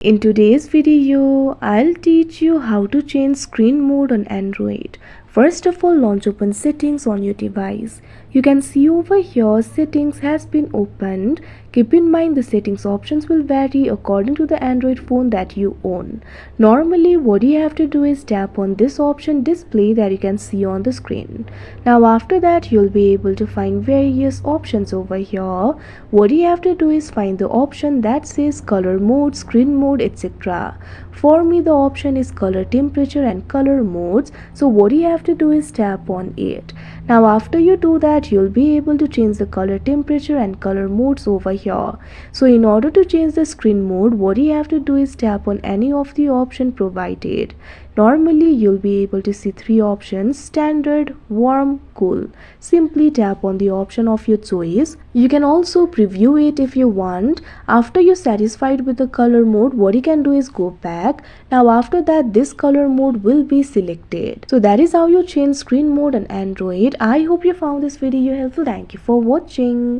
In today's video, I'll teach you how to change screen mode on Android. First of all, launch open settings on your device. You can see over here settings has been opened. Keep in mind the settings options will vary according to the Android phone that you own. Normally what you have to do is tap on this option display that you can see on the screen. Now after that you'll be able to find various options over here. What you have to do is find the option that says color mode, screen mode, etc. For me the option is color temperature and color modes. So what you have to do is tap on it. Now after you do that you'll be able to change the color temperature and color modes over here. So in order to change the screen mode, what you have to do is tap on any of the option provided. Normally you'll be able to see three options: standard, warm, cool. Simply tap on the option of your choice. You can also preview it if you want. After you're satisfied with the color mode, what you can do is go back. Now after that this color mode will be selected. So that is how you change screen mode on Android. I hope you found this video helpful. Thank you for watching.